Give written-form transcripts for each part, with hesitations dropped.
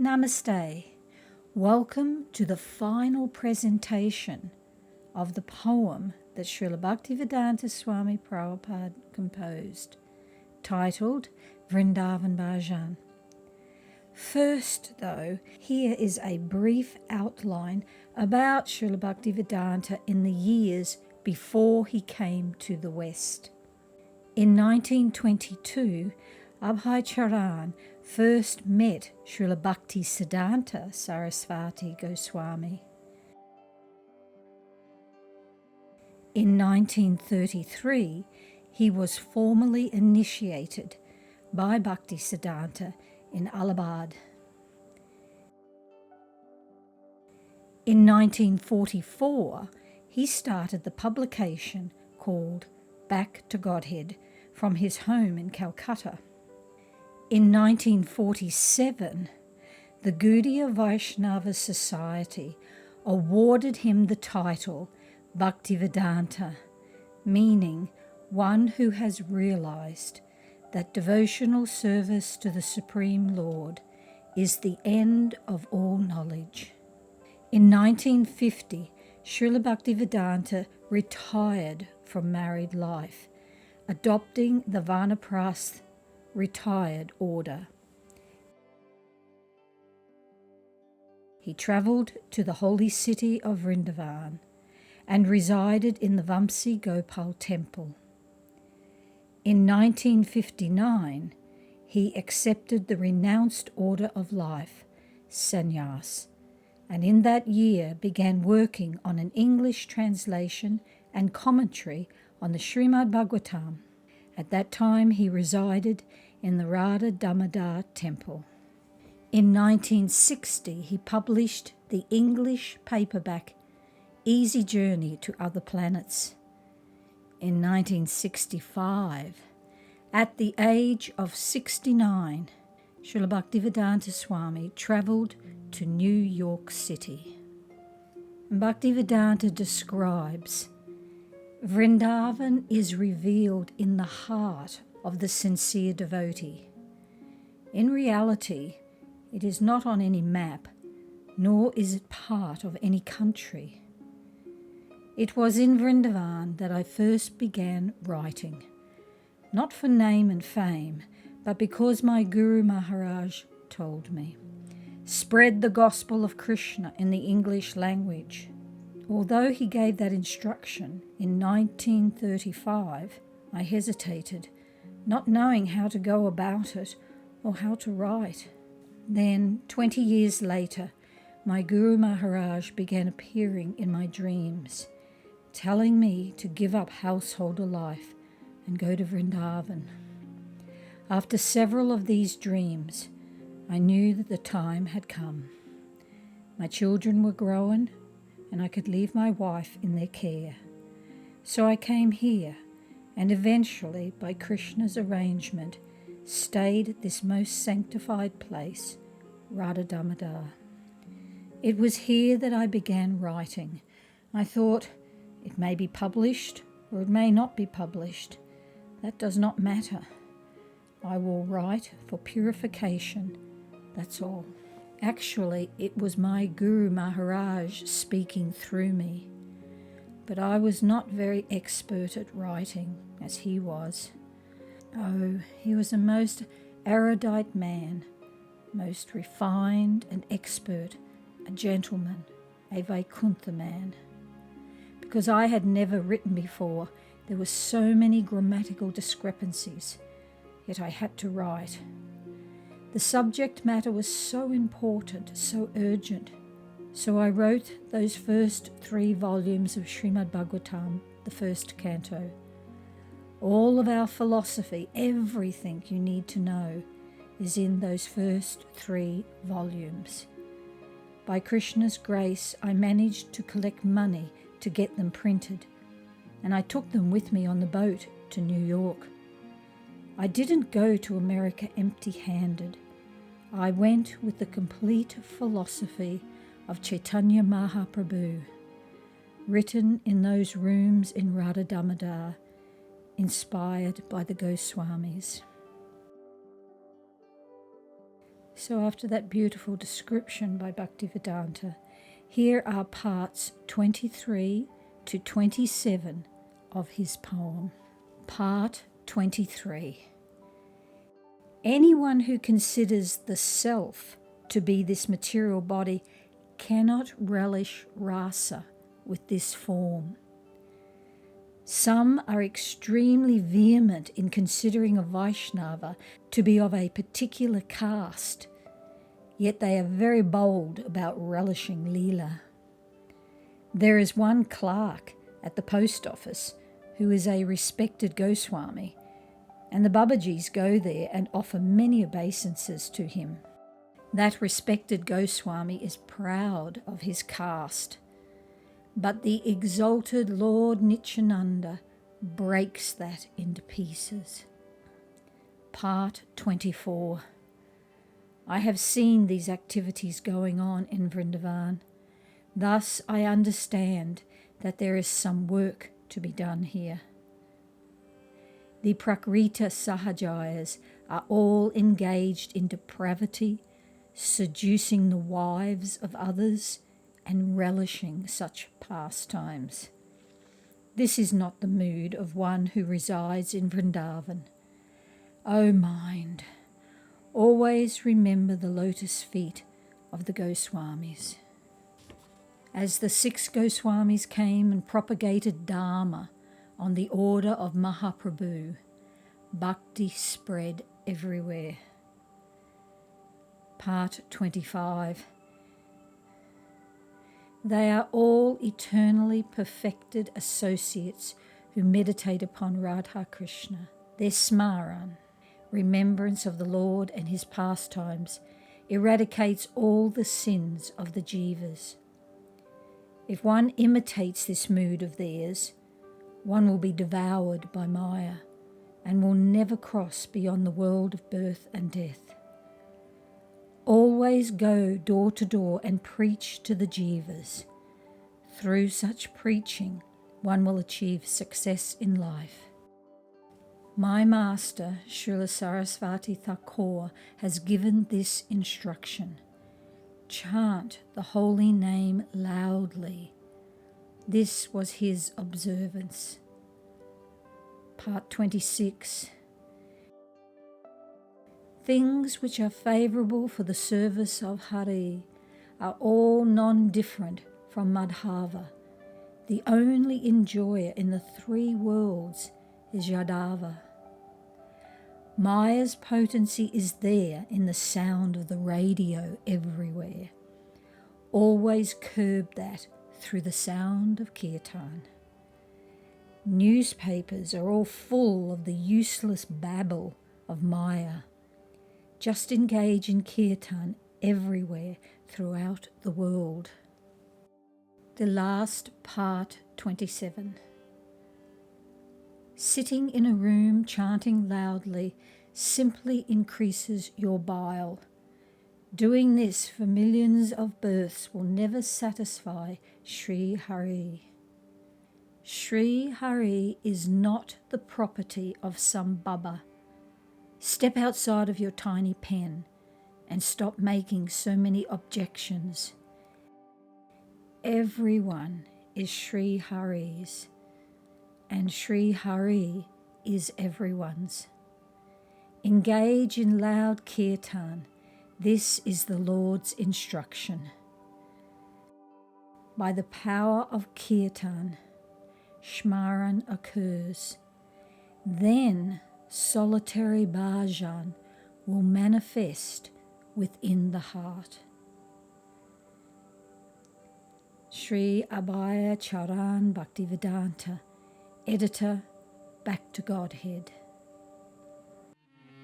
Namaste. Welcome to the final presentation of the poem that Srila Bhaktivedanta Swami Prabhupada composed, titled Vrndavane Bhajana. First, though, here is a brief outline about Srila Bhaktivedanta in the years before he came to the West. In 1922, Abhay Charan first met Srila Bhaktisiddhanta Saraswati Goswami. In 1933, he was formally initiated by Bhaktisiddhanta in Allahabad. In 1944, he started the publication called Back to Godhead from his home in Calcutta. In 1947, the Gaudiya Vaishnava Society awarded him the title Bhaktivedanta, meaning one who has realized that devotional service to the Supreme Lord is the end of all knowledge. In 1950, Srila Bhaktivedanta retired from married life, adopting the Vanaprastha retired order. He travelled to the holy city of Vrndavane and resided in the Vamsi Gopal temple. In 1959, he accepted the renounced order of life, sannyas, and in that year began working on an English translation and commentary on the Srimad Bhagavatam. At that time, he resided in the Radha Damodar temple. In 1960, he published the English paperback Easy Journey to Other Planets. In 1965, at the age of 69, Srila Bhaktivedanta Swami travelled to New York City. Bhaktivedanta describes, Vrindavan is revealed in the heart of the sincere devotee. In reality, it is not on any map, nor is it part of any country. It was in Vrindavan that I first began writing, not for name and fame, but because my Guru Maharaj told me. Spread the gospel of Krishna in the English language. Although he gave that instruction in 1935, I hesitated, not knowing how to go about it or how to write. Then, 20 years later, my Guru Maharaj began appearing in my dreams, telling me to give up householder life and go to Vrindavan. After several of these dreams, I knew that the time had come. My children were grown, and I could leave my wife in their care. So I came here, and eventually, by Krishna's arrangement, stayed at this most sanctified place, Radha Damodar. It was here that I began writing. I thought, it may be published, or it may not be published. That does not matter. I will write for purification, that's all. Actually, it was my Guru Maharaj speaking through me, but I was not very expert at writing, as he was. Oh, he was a most erudite man, most refined and expert, a gentleman, a Vaikuntha man. Because I had never written before, there were so many grammatical discrepancies, yet I had to write. The subject matter was so important, so urgent. So I wrote those first 3 volumes of Srimad Bhagavatam, the first canto. All of our philosophy, everything you need to know, is in those first 3 volumes. By Krishna's grace, I managed to collect money to get them printed, and I took them with me on the boat to New York. I didn't go to America empty-handed. I went with the complete philosophy of Chaitanya Mahaprabhu, written in those rooms in Radha Damodar, inspired by the Goswamis. So after that beautiful description by Bhaktivedanta, here are parts 23 to 27 of his poem. Part 23. Anyone who considers the self to be this material body cannot relish rasa with this form. Some are extremely vehement in considering a Vaishnava to be of a particular caste, yet they are very bold about relishing Leela. There is one clerk at the post office who is a respected Goswami, and the Babajis go there and offer many obeisances to him. That respected Goswami is proud of his caste, but the exalted Lord Nityananda breaks that into pieces. Part 24. I have seen these activities going on in Vrndavane. Thus I understand that there is some work to be done here. The Prakrita Sahajayas are all engaged in depravity, seducing the wives of others, and relishing such pastimes. This is not the mood of one who resides in Vrndavane. O mind, always remember the lotus feet of the Goswamis. As the 6 Goswamis came and propagated Dharma on the order of Mahaprabhu, bhakti spread everywhere. Part 25. They are all eternally perfected associates who meditate upon Radha Krishna. Their smaran, remembrance of the Lord and his pastimes, eradicates all the sins of the jivas. If one imitates this mood of theirs, one will be devoured by Maya and will never cross beyond the world of birth and death. Always go door to door and preach to the jivas. Through such preaching, one will achieve success in life. My master, Srila Sarasvati Thakur, has given this instruction. Chant the holy name loudly. This was his observance. Part 26. Things which are favourable for the service of Hari are all non-different from Madhava. The only enjoyer in the 3 worlds is Yadava. Maya's potency is there in the sound of the radio everywhere. Always curb that through the sound of kirtan. Newspapers are all full of the useless babble of Maya. Just engage in kirtan everywhere throughout the world. The last part 27. Sitting in a room chanting loudly simply increases your bile. Doing this for millions of births will never satisfy Sri Hari. Sri Hari is not the property of some Baba. Step outside of your tiny pen and stop making so many objections. Everyone is Sri Hari's, and Sri Hari is everyone's. Engage in loud kirtan. This is the Lord's instruction. By the power of kirtan, Shmaran occurs. Then solitary bhajan will manifest within the heart. Sri Abhaya Charan Bhaktivedanta, Editor, Back to Godhead.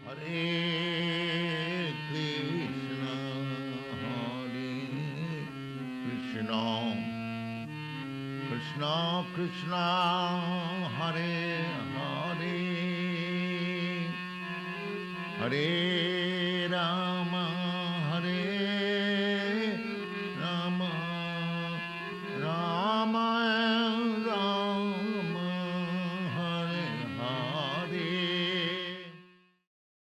Hare Krishna, Krishna Krishna, Hare Hare, Hare